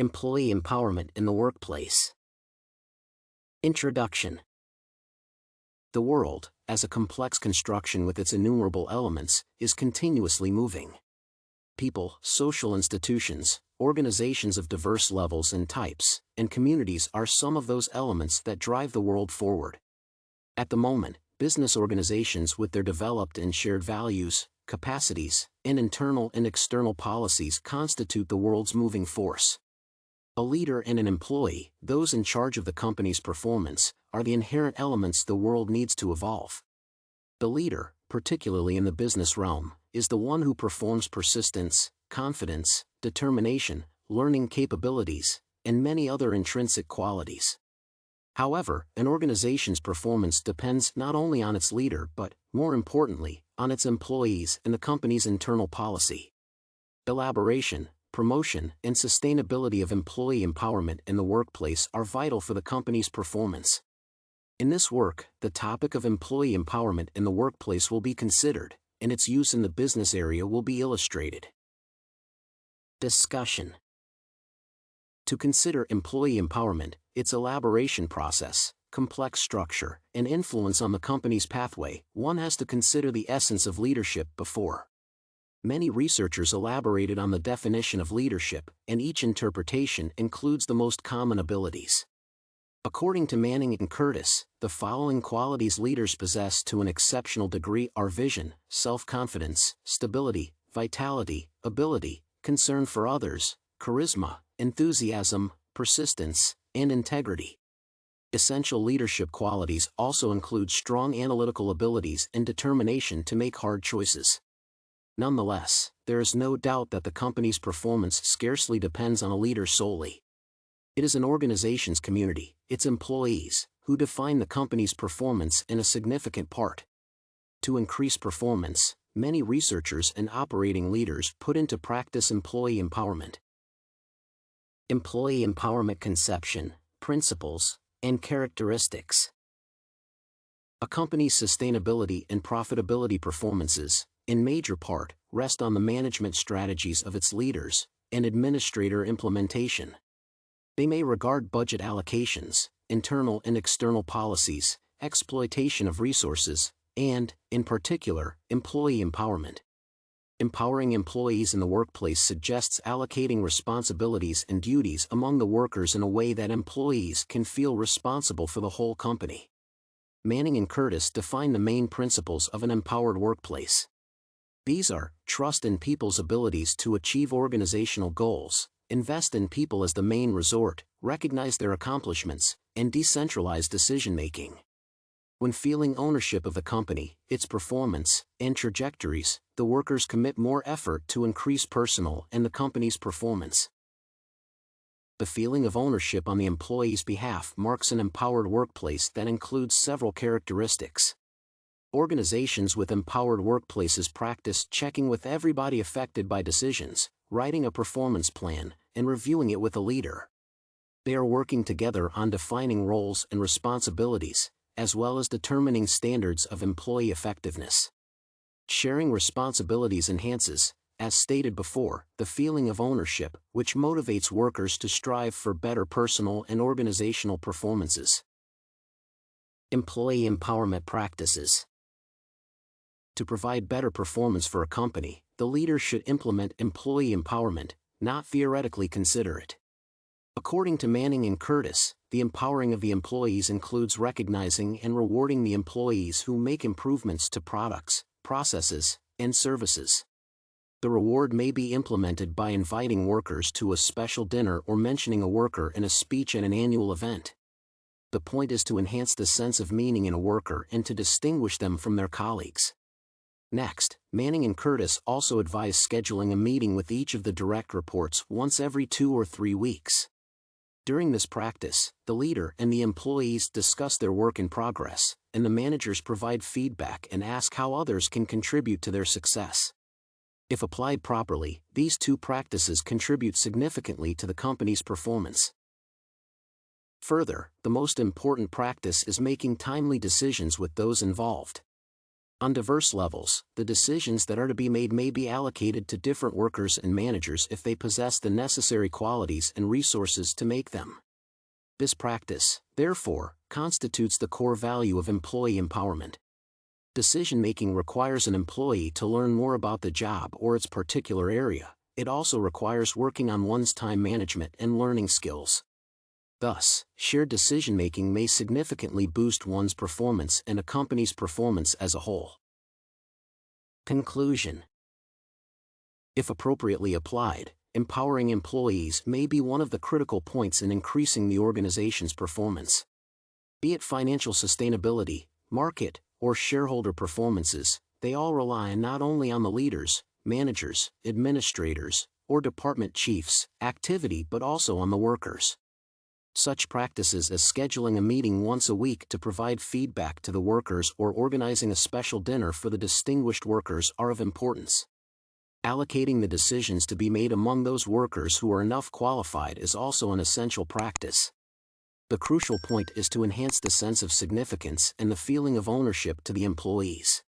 Employee empowerment in the workplace. Introduction. The world, as a complex construction with its innumerable elements, is continuously moving. People, social institutions, organizations of diverse levels and types, and communities are some of those elements that drive the world forward. At the moment, business organizations with their developed and shared values, capacities, and internal and external policies constitute the world's moving force. A leader and an employee, those in charge of the company's performance, are the inherent elements the world needs to evolve. The leader, particularly in the business realm, is the one who performs persistence, confidence, determination, learning capabilities, and many other intrinsic qualities. However, an organization's performance depends not only on its leader but, more importantly, on its employees and the company's internal policy. Elaboration, promotion, and sustainability of employee empowerment in the workplace are vital for the company's performance. In this work, the topic of employee empowerment in the workplace will be considered, and its use in the business area will be illustrated. Discussion. To consider employee empowerment, its elaboration process, complex structure, and influence on the company's pathway, one has to consider the essence of leadership before. Many researchers elaborated on the definition of leadership, and each interpretation includes the most common abilities. According to Manning and Curtis, the following qualities leaders possess to an exceptional degree are vision, self-confidence, stability, vitality, ability, concern for others, charisma, enthusiasm, persistence, and integrity. Essential leadership qualities also include strong analytical abilities and determination to make hard choices. Nonetheless, there is no doubt that the company's performance scarcely depends on a leader solely. It is an organization's community, its employees, who define the company's performance in a significant part. To increase performance, many researchers and operating leaders put into practice employee empowerment. Employee empowerment conception, principles, and characteristics. A company's sustainability and profitability performances, in major part, rest on the management strategies of its leaders and administrator implementation. They may regard budget allocations, internal and external policies, exploitation of resources, and, in particular, employee empowerment. Empowering employees in the workplace suggests allocating responsibilities and duties among the workers in a way that employees can feel responsible for the whole company. Manning and Curtis define the main principles of an empowered workplace. These are, trust in people's abilities to achieve organizational goals, invest in people as the main resort, recognize their accomplishments, and decentralize decision-making. When feeling ownership of the company, its performance, and trajectories, the workers commit more effort to increase personal and the company's performance. The feeling of ownership on the employee's behalf marks an empowered workplace that includes several characteristics. Organizations with empowered workplaces practice checking with everybody affected by decisions, writing a performance plan, and reviewing it with a leader. They are working together on defining roles and responsibilities, as well as determining standards of employee effectiveness. Sharing responsibilities enhances, as stated before, the feeling of ownership, which motivates workers to strive for better personal and organizational performances. Employee empowerment practices. To provide better performance for a company, the leader should implement employee empowerment, not theoretically consider it. According to Manning and Curtis, the empowering of the employees includes recognizing and rewarding the employees who make improvements to products, processes, and services. The reward may be implemented by inviting workers to a special dinner or mentioning a worker in a speech at an annual event. The point is to enhance the sense of meaning in a worker and to distinguish them from their colleagues. Next, Manning and Curtis also advise scheduling a meeting with each of the direct reports once every 2 or 3 weeks. During this practice, the leader and the employees discuss their work in progress, and the managers provide feedback and ask how others can contribute to their success. If applied properly, these two practices contribute significantly to the company's performance. Further, the most important practice is making timely decisions with those involved. On diverse levels, the decisions that are to be made may be allocated to different workers and managers if they possess the necessary qualities and resources to make them. This practice, therefore, constitutes the core value of employee empowerment. Decision-making requires an employee to learn more about the job or its particular area. It also requires working on one's time management and learning skills. Thus, shared decision-making may significantly boost one's performance and a company's performance as a whole. Conclusion. If appropriately applied, empowering employees may be one of the critical points in increasing the organization's performance. Be it financial sustainability, market, or shareholder performances, they all rely not only on the leaders, managers, administrators, or department chiefs' activity but also on the workers. Such practices as scheduling a meeting once a week to provide feedback to the workers or organizing a special dinner for the distinguished workers are of importance. Allocating the decisions to be made among those workers who are enough qualified is also an essential practice. The crucial point is to enhance the sense of significance and the feeling of ownership to the employees.